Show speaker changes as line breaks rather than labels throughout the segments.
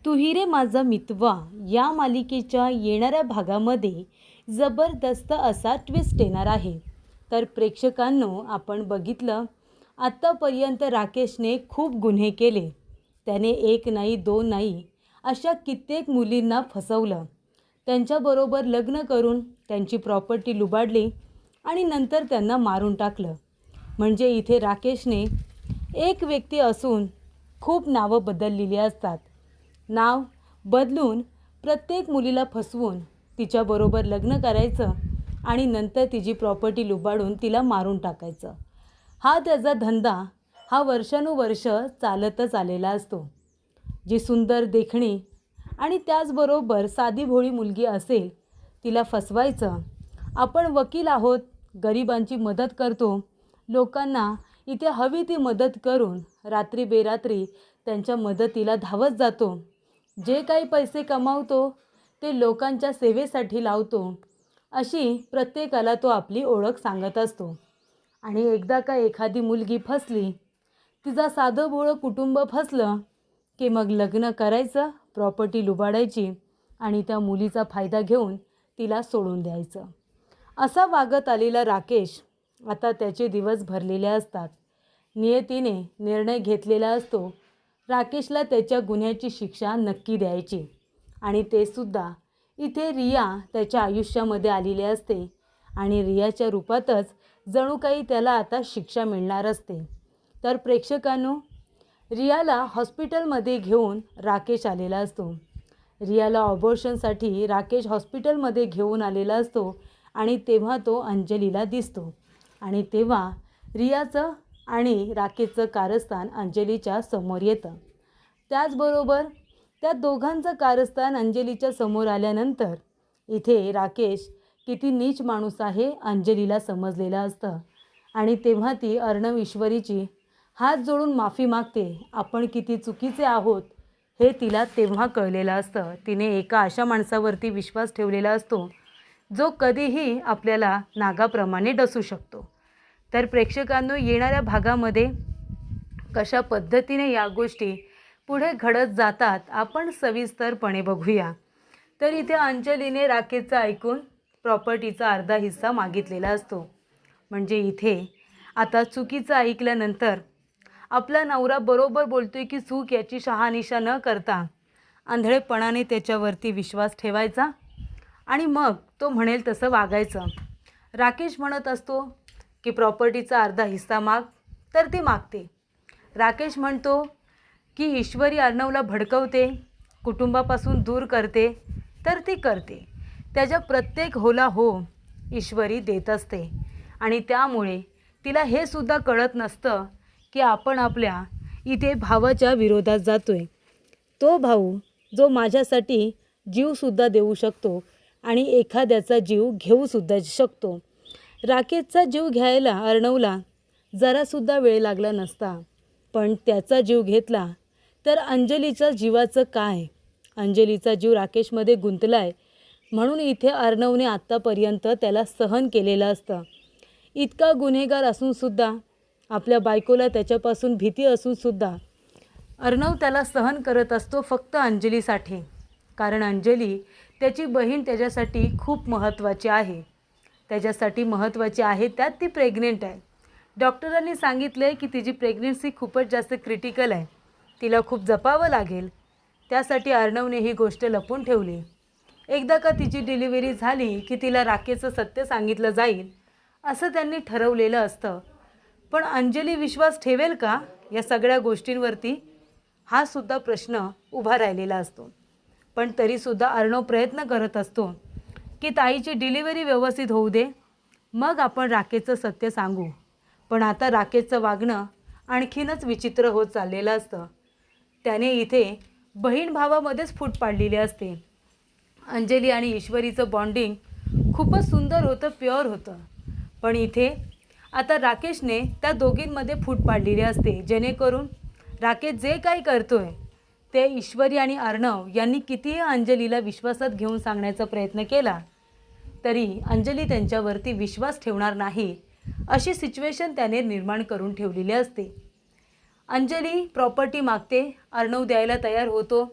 तू ही रे माझा मितवा या मालिकेच्या येणाऱ्या भागामध्ये जबरदस्त असा ट्विस्ट येणार आहे. तर प्रेक्षकांनो, आपण बघितलं आत्तापर्यंत राकेशने खूप गुन्हे केले. त्याने एक नाही दोन नाही अशा कित्येक मुलींना फसवलं. त्यांच्याबरोबर लग्न करून त्यांची प्रॉपर्टी लुबाडली आणि नंतर त्यांना मारून टाकलं. म्हणजे इथे राकेशने एक व्यक्ती असून खूप नावं बदललेली असतात. नाव बदलून प्रत्येक मुलीला फसवून तिच्याबरोबर लग्न करायचं आणि नंतर तिची प्रॉपर्टी लुबाडून तिला मारून टाकायचं. हा त्याचा धंदा हा वर्षानुवर्ष चालतच आलेला असतो. जी सुंदर देखणी आणि त्याचबरोबर साधी भोळी मुलगी असेल तिला फसवायचं. आपण वकील आहोत, गरिबांची मदत करतो, लोकांना इथे हवी ती मदत करून रात्री बेरात्री त्यांच्या मदतीला धावत जातो. जे काही पैसे कमावतो ते लोकांच्या सेवेसाठी लावतो, अशी प्रत्येकाला तो आपली ओळख सांगत असतो. आणि एकदा का एखादी मुलगी फसली, तिचा साधं भोळं कुटुंब फसलं की मग लग्न करायचं, प्रॉपर्टी लुबाडायची आणि त्या मुलीचा फायदा घेऊन तिला सोडून द्यायचं. असा वागत आलेला राकेश आता त्याचे दिवस भरलेले असतात. नियतीने निर्णय घेतलेला असतो राकेशला त्याच्या गुन्ह्याची शिक्षा नक्की द्यायची. आणि ते सुद्धा इथे रिया त्याच्या आयुष्यामध्ये आलेली असते आणि रियाच्या रूपातच जणू काही त्याला आता शिक्षा मिळणार असते. तर प्रेक्षकांनो, रियाला हॉस्पिटलमध्ये घेऊन राकेश आलेला असतो. रियाला ऑबॉर्शनसाठी राकेश हॉस्पिटलमध्ये घेऊन आलेला असतो आणि तेव्हा तो अंजलीला दिसतो. आणि तेव्हा रियाचं आणि राकेशचं कारस्थान अंजलीच्या समोर येतं. त्याचबरोबर त्या दोघांचं कारस्थान अंजलीच्या समोर आल्यानंतर इथे राकेश किती नीच माणूस आहे अंजलीला समजलेलं असतं. आणि तेव्हा ती अर्णव ईश्वरीची हात जोडून माफी मागते. आपण किती चुकीचे आहोत हे तिला तेव्हा कळलेलं असतं. तिने एका अशा माणसावरती विश्वास ठेवलेला असतो जो कधीही आपल्याला नागाप्रमाणे डसू शकतो. तर प्रेक्षकांनो, येणाऱ्या भागामध्ये कशा पद्धतीने या गोष्टी पुढे घडत जातात आपण सविस्तरपणे बघूया. तर इथे अंजलीने राकेशचं ऐकून प्रॉपर्टीचा अर्धा हिस्सा मागितलेला असतो. म्हणजे इथे आता चुकीचं ऐकल्यानंतर आपला नवरा बरोबर बोलतोय की चूक याची शहानिशा न करता आंधळेपणाने त्याच्यावरती विश्वास ठेवायचा आणि मग तो म्हणेल तसं वागायचं. राकेश म्हणत असतो की प्रॉपर्टीचा अर्धा हिस्सा माग, तर ती मागते. राकेश म्हणतो की ईश्वरी अर्णवला भडकवते, कुटुंबापासून दूर करते, तर ती करते. त्याच्या प्रत्येक होला हो ईश्वरी देत असते आणि त्यामुळे तिला हे सुद्धा कळत नसतं की आपण आपल्या इथे भावाच्या विरोधात जातोय. तो भाऊ जो माझ्यासाठी जीवसुद्धा देऊ शकतो आणि एखाद्याचा जीव घेऊसुद्धा शकतो. राकेशचा जीव घ्यायला अर्णवला जरासुद्धा वेळ लागला नसता, पण त्याचा जीव घेतला तर अंजलीच्या जीवाचं काय? अंजलीचा जीव राकेशमध्ये गुंतला आहे म्हणून इथे अर्णवने आत्तापर्यंत त्याला सहन केलेलं असतं. इतका गुन्हेगार असूनसुद्धा, आपल्या बायकोला त्याच्यापासून भीती असूनसुद्धा अर्णव त्याला सहन करत असतो फक्त अंजलीसाठी. कारण अंजली त्याची बहीण त्याच्यासाठी खूप महत्त्वाची आहे. त्याच्यासाठी महत्त्वाची आहे, त्यात ती प्रेग्नेंट आहे. डॉक्टरांनी सांगितलं आहे की तिची प्रेग्नेन्सी खूपच जास्त क्रिटिकल आहे, तिला खूप जपावं लागेल. त्यासाठी अर्णवने ही गोष्ट लपवून ठेवली. एकदा का तिची डिलिव्हरी झाली की तिला राकेशचं सत्य सांगितलं जाईल असं त्यांनी ठरवलेलं असतं. पण अंजली विश्वास ठेवेल का या सगळ्या गोष्टींवरती? हा सुद्धा प्रश्न उभा राहिलेला असतो. पण तरीसुद्धा अर्णव प्रयत्न करत असतो की ताईची डिलिव्हरी व्यवस्थित होऊ दे, मग आपण राकेशचं सत्य सांगू. पण आता राकेशचं वागणं आणखीनच विचित्र होत चाललेलं असतं. त्याने इथे बहीण भावामध्येच फूट पाडलेली असते. अंजली आणि ईश्वरीचं बॉन्डिंग खूपच सुंदर होतं, प्युअर होतं. पण इथे आता राकेशने त्या दोघींमध्ये फूट पाडलेली असते, जेणेकरून राकेश जे काही करतोय ते ईश्वरी आणि अर्णव यांनी कितीही अंजलीला विश्वासात घेऊन सांगण्याचा प्रयत्न केला तरी अंजली त्यांच्यावरती विश्वास ठेवणार नाही, अशी सिच्युएशन त्याने निर्माण करून ठेवलेली असते. अंजली प्रॉपर्टी मागते, अर्णव द्यायला तयार होतो.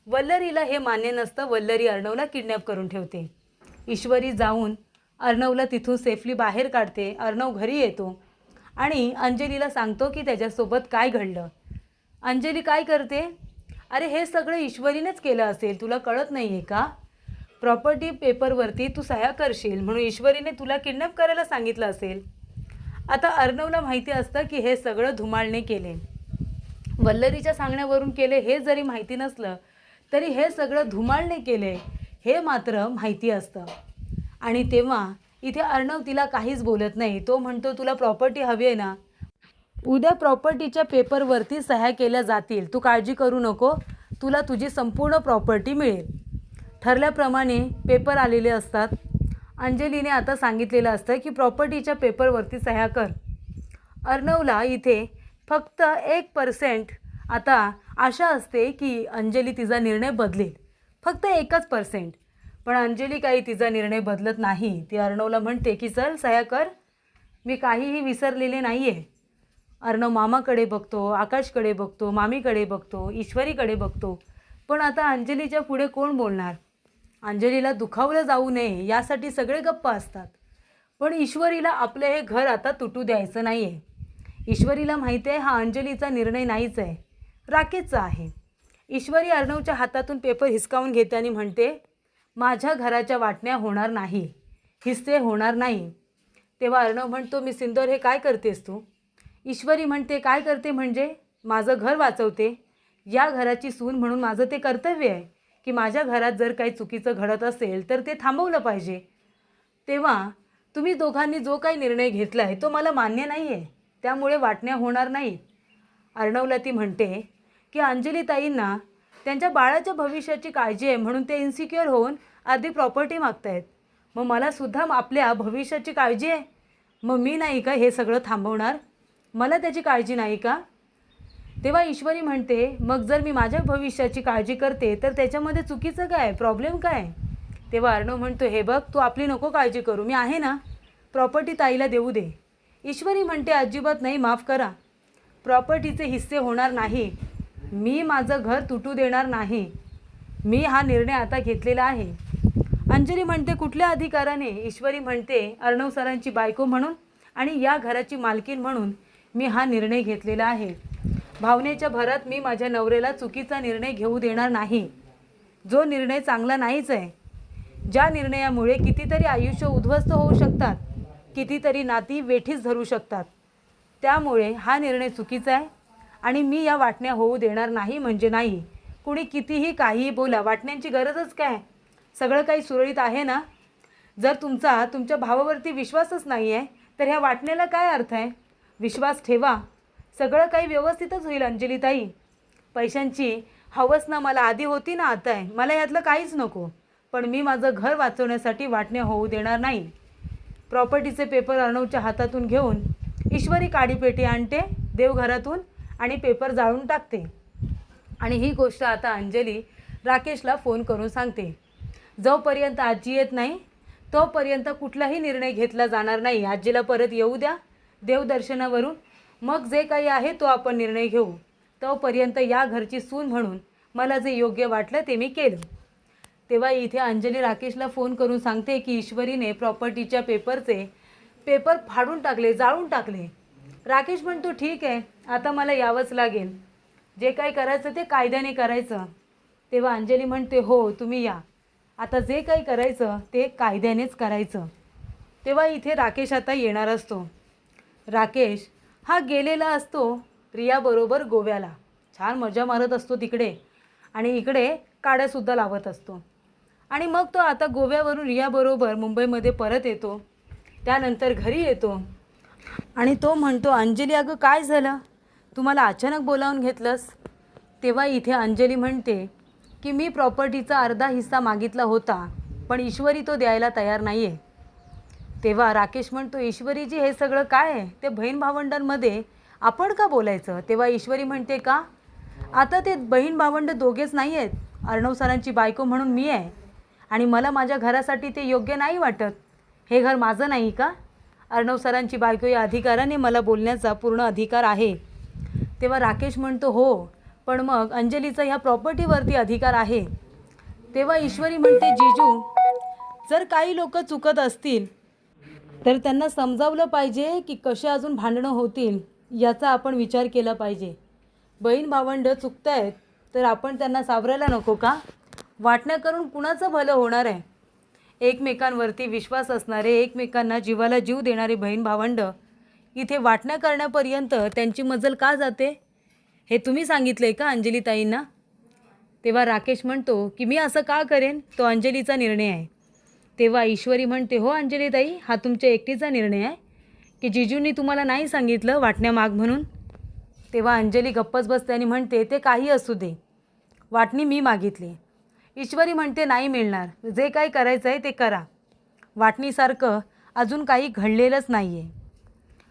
वल्लरीला हे मान्य नसतं. वल्लरी अर्णवला किडनॅप करून ठेवते. ईश्वरी जाऊन अर्णवला तिथून सेफली बाहेर काढते. अर्णव घरी येतो आणि अंजलीला सांगतो की त्याच्यासोबत काय घडलं. अंजली काय करते, अरे हे सगळं ईश्वरीनेच केलं असेल, तुला कळत नाही आहे का? प्रॉपर्टी पेपरवरती तू सह्या करशील म्हणून ईश्वरीने तुला किडनॅप करायला सांगितलं असेल. आता अर्णवला माहिती असतं की हे सगळं धुमाळने केले, वल्लरीच्या सांगण्यावरून केले. हे जरी माहिती नसलं तरी हे सगळं धुमाळने केले हे मात्र माहिती असतं. आणि तेव्हा इथे अर्णव तिला काहीच बोलत नाही. तो म्हणतो तुला प्रॉपर्टी हवी आहे ना, उद्या प्रॉपर्टीच्या पेपरवरती सह्या केल्या जातील, तू काळजी करू नको, तुला तुझी संपूर्ण प्रॉपर्टी मिळेल. ठरल्याप्रमाणे पेपर आलेले असतात. अंजलीने आता सांगितलेलं असतं की प्रॉपर्टीच्या पेपरवरती सह्या कर. अर्णवला इथे फक्त 1% आता आशा असते की अंजली तिचा निर्णय बदलेल, फक्त 1%. पण अंजली काही तिचा निर्णय बदलत नाही. ती अर्णवला म्हणते की चल सह्या कर, मी काहीही विसरलेले नाही आहे. अर्णव मामाकडे बघतो, आकाशकडे बघतो, मामीकडे बघतो, ईश्वरीकडे बघतो. पण आता अंजलीच्या पुढे कोण बोलणार? अंजलीला दुखावलं जाऊ नये यासाठी सगळे गप्प असतात. पण ईश्वरीला आपलं हे घर आता तुटू द्यायचं नाही आहे. ईश्वरीला माहिती आहे हा अंजलीचा निर्णय नाहीच आहे, राकेशचा आहे. ईश्वरी अर्णवच्या हातातून पेपर हिसकावून घेते आणि म्हणते माझ्या घराच्या वाटण्या होणार नाही, हिस्से होणार नाही. तेव्हा अर्णव म्हणतो मी सिंदूर हे काय करतेस तू? ईश्वरी म्हणते काय करते म्हणजे माझं घर वाचवते. या घराची सून म्हणून माझं ते कर्तव्य आहे की माझ्या घरात जर काही चुकीचं घडत असेल तर ते थांबवलं पाहिजे. तेव्हा तुम्ही दोघांनी जो काही निर्णय घेतला आहे तो मला मान्य नाही आहे, त्यामुळे वाटण्या होणार नाहीत. अर्णवला ती म्हणते की अंजलीताईंना त्यांच्या बाळाच्या भविष्याची काळजी आहे म्हणून ते इन्सिक्युअर होऊन अर्धी प्रॉपर्टी मागतायत. मग मलासुद्धा आपल्या भविष्याची काळजी आहे, मग मी नाही का हे सगळं थांबवणार? मला त्याची काळजी नाही का? तेव्हा ईश्वरी म्हणते मग जर मी माझ्या भविष्याची काळजी करते तर त्याच्यामध्ये चुकीचं काय, प्रॉब्लेम काय? तेव्हा अर्णव म्हणतो हे बघ तू आपली नको काळजी करू, मी आहे ना, प्रॉपर्टी ताईला देऊ दे. ईश्वरी म्हणते अजिबात नाही, माफ करा, प्रॉपर्टीचे हिस्से होणार नाही, मी माझं घर तुटू देणार नाही, मी हा निर्णय आता घेतलेला आहे. अंजली म्हणते कुठल्या अधिकाराने? ईश्वरी म्हणते अर्णव सरांची बायको म्हणून आणि या घराची मालकीण म्हणून मी हा निर्णय घेतलेला आहे. भावनेच्या भरात मी माझ्या नवऱ्याला चुकीचा निर्णय घेऊ देणार नाही, जो निर्णय चांगला नाहीच आहे, ज्या निर्णयामुळे कितीतरी आयुष्य उद्ध्वस्त होऊ शकतात, कितीतरी नाती वेठीस धरू शकतात. त्यामुळे हा निर्णय चुकीचा आहे आणि मी या वाटण्या होऊ देणार नाही म्हणजे नाही. कुणी कितीही काहीही बोला, वाटण्यांची गरजच काय, सगळं काही सुरळीत आहे ना. जर तुमच्या भावावरती विश्वासच नाही आहे तर ह्या वाटण्याला काय अर्थ आहे? विश्वास ठेवा, सगळं काही व्यवस्थितच होईल. अंजलीताई, पैशांची हवस ना मला आधी होती ना आता आहे, मला यातलं काहीच नको, पण मी माझं घर वाचवण्यासाठी वाटण्या होऊ देणार नाही. प्रॉपर्टीचे पेपर अर्णवच्या हातातून घेऊन ईश्वरी काडीपेटी आणते देवघरातून आणि पेपर जाळून टाकते. आणि ही गोष्ट आता अंजली राकेशला फोन करून सांगते. जोपर्यंत आजी येत नाही तोपर्यंत कुठलाही निर्णय घेतला जाणार नाही. आजीला परत येऊ द्या देवदर्शनावरून, मग जे काही आहे तो आपण निर्णय घेऊ. तोपर्यंत या घरची सून म्हणून मला जे योग्य वाटलं ते मी केलं. तेव्हा इथे अंजली राकेशला फोन करून सांगते की ईश्वरीने प्रॉपर्टीच्या पेपर फाडून टाकले, जाळून टाकले. राकेश म्हणतो ठीक आहे, आता मला यावंच लागेल, जे काही करायचं ते कायद्याने करायचं. तेव्हा अंजली म्हणते हो तुम्ही या, आता जे काही करायचं ते कायद्यानेच करायचं. तेव्हा इथे राकेश आता येणार असतो. राकेश हा गेलेला असतो रियाबरोबर गोव्याला, छान मजा मारत असतो तिकडे आणि इकडे काड्यासुद्धा लावत असतो. आणि मग तो आता गोव्यावरून रियाबरोबर मुंबईमध्ये परत येतो. त्यानंतर घरी येतो आणि तो म्हणतो अंजली अगं काय झालं, तू मला अचानक बोलावून घेतलंस? तेव्हा इथे अंजली म्हणते की मी प्रॉपर्टीचा अर्धा हिस्सा मागितला होता पण ईश्वरी तो द्यायला तयार नाही आहे. तेव्हा राकेश म्हणतो ईश्वरीजी हे सगळं काय आहे, ते बहीण भावंडांमध्ये आपण का बोलायचं? तेव्हा ईश्वरी म्हणते का, आता ते बहीण भावंड दोघेच नाही आहेत, अर्णव सरांची बायको म्हणून मी आहे आणि मला माझ्या घरासाठी ते योग्य नाही वाटत. हे घर माझं नाही का? अर्णव सरांची बायको या अधिकाराने मला बोलण्याचा पूर्ण अधिकार आहे. तेव्हा राकेश म्हणतो हो, पण मग अंजलीचा ह्या प्रॉपर्टीवरती अधिकार आहे. तेव्हा ईश्वरी म्हणते, जीजू जर काही लोक चुकत असतील तर त्यांना समजावलं पाहिजे की कसे अजून भांडणं होतील याचा आपण विचार केला पाहिजे. बहीण भावंडं चुकतायत तर आपण त्यांना सावरायला नको का? वाटण्या करून कुणाचं भलं होणार आहे? एकमेकांवरती विश्वास असणारे, एकमेकांना जीवाला जीव देणारे बहीण भावंडं इथे वाटण्या करण्यापर्यंत त्यांची मजल का जाते हे तुम्ही सांगितलं का अंजलीताईंना? तेव्हा राकेश म्हणतो की मी असं का करेन, तो अंजलीचा निर्णय आहे. तेव्हा ईश्वरी म्हणते, हो अंजलीताई, हा तुमच्या एकटीचा निर्णय आहे की जिजूंनी तुम्हाला नाही सांगितलं वाटण्या माग म्हणून? तेव्हा अंजली गप्पच बसते आणि म्हणते, ते काही असू दे, वाटणी मी मागितली. ईश्वरी म्हणते, नाही मिळणार, जे काही करायचं आहे ते करा, वाटणीसारखं अजून काही घडलेलंच नाही आहे.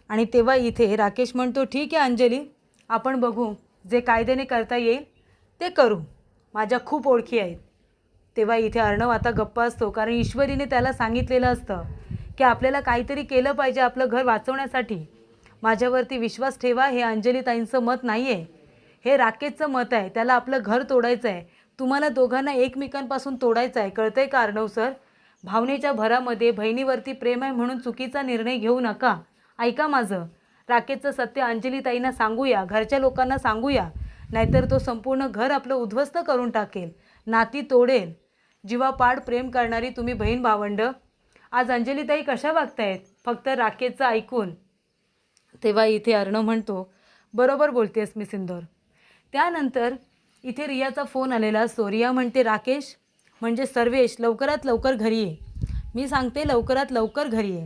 आणि तेव्हा इथे राकेश म्हणतो, ठीक आहे अंजली, आपण बघू, जे कायद्याने करता येईल ते करू, माझ्या खूप ओळखी आहेत. तेव्हा इथे अर्णव आता गप्प असतो, कारण ईश्वरीने त्याला सांगितलेलं असतं की आपल्याला काहीतरी केलं पाहिजे आपलं घर वाचवण्यासाठी. माझ्यावरती विश्वास ठेवा, हे अंजलीताईंचं मत नाही आहे, हे राकेशचं मत आहे. त्याला आपलं घर तोडायचं आहे, तुम्हाला दोघांना एकमेकांपासून तोडायचं आहे. कळतंय का अर्णव सर? भावनेच्या भरामध्ये बहिणीवरती प्रेम आहे म्हणून चुकीचा निर्णय घेऊ नका. ऐका माझं, राकेशचं सत्य अंजलीताईंना सांगूया, घरच्या लोकांना सांगूया, नाहीतर तो संपूर्ण घर आपलं उद्ध्वस्त करून टाकेल, नाती तोडेल. जीवापाड प्रेम करणारी तुम्ही बहीण भावंडं आज अंजलीताई कशा वागतायत फक्त राकेशचं ऐकून? तेव्हा इथे अर्णव म्हणतो, बरोबर बोलतेस मी सिंदूर. त्यानंतर इथे रियाचा फोन आलेला असतो. रिया म्हणते, राकेश म्हणजे सर्वेश लवकरात लवकर घरी ये, मी सांगते लवकरात लवकर घरी ये.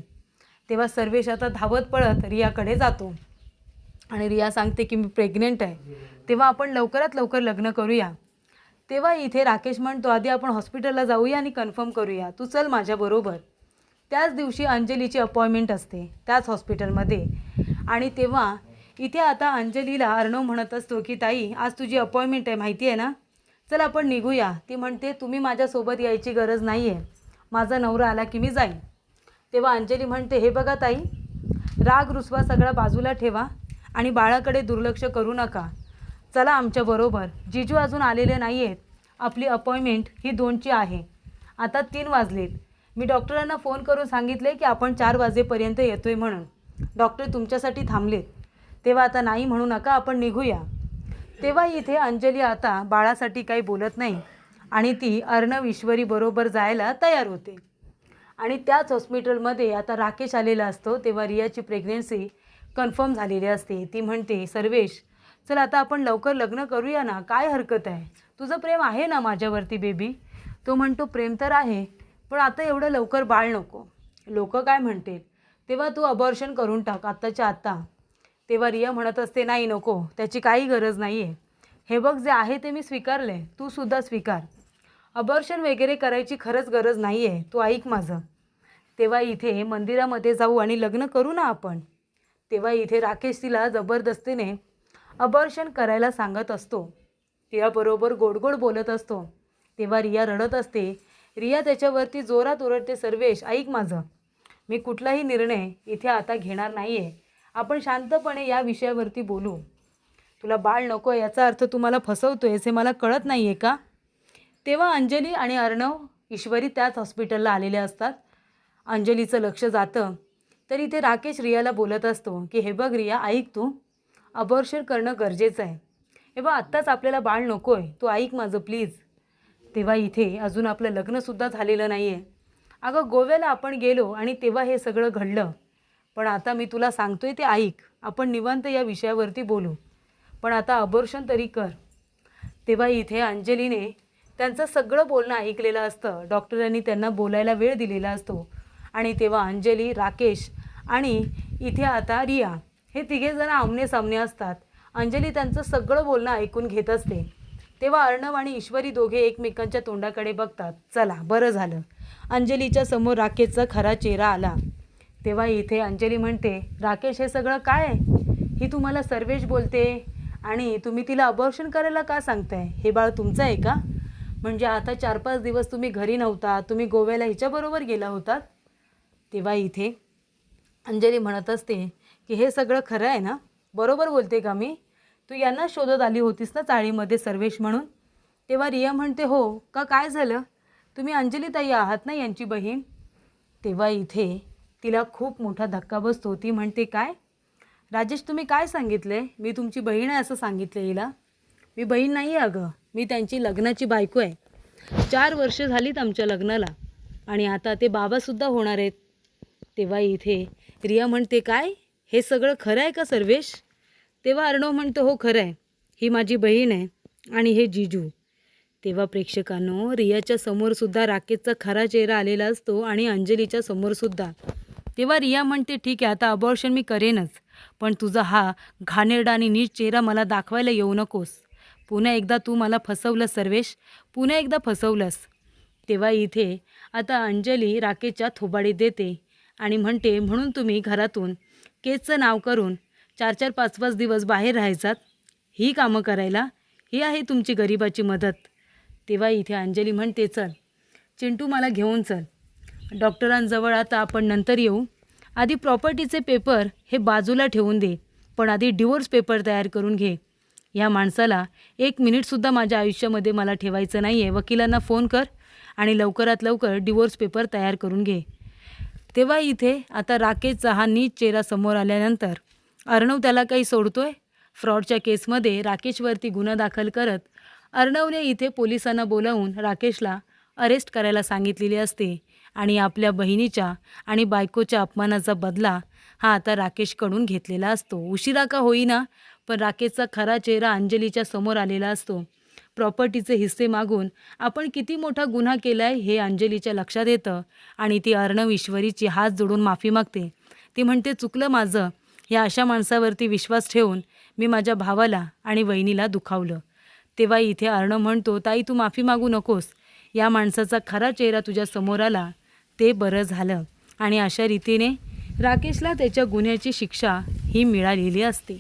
तेव्हा सर्वेश आता धावत पळत रियाकडे जातो आणि रिया सांगते की मी प्रेग्नेंट आहे, तेव्हा आपण लवकरात लवकर लग्न करूया. तेव्हा इथे राकेश म्हणतो, आधी आपण हॉस्पिटलला जाऊया आणि कन्फर्म करूया, तू चल माझ्याबरोबर. त्याच दिवशी अंजलीची अपॉइंटमेंट असते त्याच हॉस्पिटलमध्ये. आणि तेव्हा इथे आता अंजलीला अर्णव म्हणत असतो की ताई, आज तुझी अपॉइंटमेंट आहे माहिती आहे ना, चल आपण निघूया. ती म्हणते, तुम्ही माझ्यासोबत यायची गरज नाही आहे, माझा नवरा आला की मी जाईन. तेव्हा अंजली म्हणते, हे बघा ताई, राग रुसवा सगळा बाजूला ठेवा आणि बाळाकडे दुर्लक्ष करू नका, चला आमच्याबरोबर. जिजू अजून आलेले नाही आहेत, आपली अपॉइंटमेंट ही 2ची आहे, आता 3 वाजलेत. मी डॉक्टरांना फोन करून सांगितले की आपण 4 वाजेपर्यंत येतोय म्हणून, डॉक्टर तुमच्यासाठी थांबलेत, तेव्हा आता नाही म्हणू नका, आपण निघूया. तेव्हा इथे अंजली आता बाळासाठी काही बोलत नाही आणि ती अर्णव ईश्वरी बरोबर जायला तयार होते. आणि त्याच हॉस्पिटलमध्ये आता राकेश आलेला असतो. तेव्हा रियाची प्रेग्नेन्सी कन्फर्म झालेली असते. ती म्हणते, सर्वेश चल आता आपण लवकर लग्न करूया ना, काय हरकत आहे, तुझं प्रेम आहे ना माझ्यावरती बेबी? तो म्हणतो, प्रेम तर आहे, पण आता एवढं लवकर बाळ नको, लोक काय म्हणतील, तेव्हा तू अबॉर्शन करून टाक आत्ताच्या आत्ता. तेव्हा रिया म्हणत असते, नाही नको, त्याची काही गरज नाही आहे, हे बघ जे आहे ते मी स्वीकारले, तू सुद्धा स्वीकार, अबॉर्शन वगैरे करायची खरंच गरज नाही आहे, तू ऐक माझं. तेव्हा इथे मंदिरामध्ये जाऊ आणि लग्न करू ना आपण. तेव्हा इथे राकेश तिला जबरदस्तीने अबॉर्शन करायला सांगत असतो, तिच्याबरोबर गोड गोड बोलत असतो. तेव्हा रिया रडत असते. रिया त्याच्यावरती जोरात ओरडते, सर्वेश ऐक माझं, मी कुठलाही निर्णय इथे आता घेणार नाही आहे, आपण शांतपणे या विषयावरती बोलू. तुला बाळ नको याचा अर्थ तुम्हाला फसवतोयस हे मला कळत नाही आहे का? तेव्हा अंजली आणि अर्णव ईश्वरी त्याच हॉस्पिटलला आलेले असतात. अंजलीचं लक्ष जातं तर इथे राकेश रियाला बोलत असतो की हे बघ रिया, ऐक, तू अबॉर्शन करणं गरजेचं आहे, हे बघ आत्ताच आपल्याला बाळ नको आहे, तू ऐक माझं प्लीज. तेव्हा इथे अजून आपलं लग्नसुद्धा झालेलं नाही आहे. अगं गोव्याला आपण गेलो आणि तेव्हा हे सगळं घडलं, पण आता मी तुला सांगतोय ते ऐक, आपण निवांत या विषयावरती बोलू, पण आता अबॉर्शन तरी कर. तेव्हा इथे अंजलीने त्यांचं सगळं बोलणं ऐकलेलं असतं, डॉक्टरांनी त्यांना बोलायला वेळ दिलेला असतो. आणि तेव्हा अंजली, राकेश आणि इथे आता रिया हे तिघेजण आमने सामने असतात. अंजली त्यांचं सगळं बोलणं ऐकून घेत असते. तेव्हा अर्णव आणि ईश्वरी दोघे एकमेकांच्या तोंडाकडे बघतात. चला बरं झालं, अंजलीच्या समोर राकेशचा खरा चेहरा आला. तेव्हा इथे अंजली म्हणते, राकेश हे सगळं काय आहे? ही तुम्हाला सर्वेश बोलते आणि तुम्ही तिला अबॉर्शन करायला का सांगताय? हे बाळ तुमचं आहे का? म्हणजे आता 4-5 दिवस तुम्ही घरी नव्हता, तुम्ही गोव्याला हिच्याबरोबर गेला होतात. तेव्हा इथे अंजली म्हणत असते की हे सगळं खरं आहे ना, बरोबर बोलते का मी? तू यांना शोधत आली होतीस ना चाळीमध्ये सर्वेश म्हणून? तेव्हा रिया म्हणते, हो का, काय झालं? तुम्ही अंजलीताई आहात ना यांची बहीण? तेव्हा इथे तिला खूप मोठा धक्का बसतो. ती म्हणते, काय राजेश, तुम्ही काय सांगितले? मी तुमची बहीण आहे असं सांगितलं हिला? मी बहीण नाही आहे अगं, मी त्यांची लग्नाची बायको आहे. 4 वर्ष झालीत आमच्या लग्नाला आणि आता ते बाबासुद्धा होणार आहेत. तेव्हा इथे रिया म्हणते, काय हे सगळं खरं आहे का सर्वेश? तेव्हा अर्णव म्हणतो, हो खरं आहे, ही माझी बहीण आहे आणि हे जीजू. तेव्हा प्रेक्षकांनो, रियाच्या समोरसुद्धा राकेशचा खरा चेहरा आलेला असतो आणि अंजलीच्या समोरसुद्धा. तेव्हा रिया म्हणते, ठीक आहे, आता अबॉर्शन मी करेनच, पण तुझा हा घाणेरडा आणि नीच चेहरा मला दाखवायला येऊ नकोस. पुन्हा एकदा तू मला फसवलंस सर्वेश, पुन्हा एकदा फसवलंस. तेव्हा इथे आता अंजली राकेशच्या थोबाडीत देते आणि म्हणते, म्हणून तुम्ही घरातून केसचं नाव करून 4-4, 5-5 दिवस बाहेर राहायचात, ही कामं करायला? ही आहे तुमची गरिबाची मदत? तेव्हा इथे अंजली म्हणते, चल चिंटू, मला घेऊन चल डॉक्टरांजवळ, आता आपण नंतर येऊ. आधी प्रॉपर्टीचे पेपर हे बाजूला ठेवून दे, पण आधी डिवोर्स पेपर तयार करून घे. ह्या माणसाला 1 मिनिटसुद्धा माझ्या आयुष्यामध्ये मला ठेवायचं नाही आहे. वकिलांना फोन कर आणि लवकरात लवकर डिवोर्स पेपर तयार करून घे. तेव्हा इथे आता राकेशचा हा नीच चेहरा समोर आल्यानंतर अर्णव त्याला काही सोडतोय? फ्रॉडच्या केसमध्ये राकेशवरती गुन्हा दाखल करत अर्णवने इथे पोलिसांना बोलावून राकेशला अरेस्ट करायला सांगितलेली असते आणि आपल्या बहिणीच्या आणि बायकोच्या अपमानाचा बदला हा आता राकेशकडून घेतलेला असतो. उशिरा का होईना, पण राकेशचा खरा चेहरा अंजलीच्या समोर आलेला असतो. प्रॉपर्टीचे हिस्से मागून आपण किती मोठा गुन्हा केला आहे हे अंजलीच्या लक्षात येतं आणि ती अर्णव ईश्वरीची हात जोडून माफी मागते. ती म्हणते, चुकलं माझं, या अशा माणसावरती विश्वास ठेवून मी माझ्या भावाला आणि वहिनीला दुखावलं. तेव्हा इथे अर्णव म्हणतो, ताई तू माफी मागू नकोस, या माणसाचा खरा चेहरा तुझ्या समोर आला ते बरं झालं. आणि अशा रीतीने राकेशला त्याच्या गुन्ह्याची शिक्षा ही मिळालेली असते.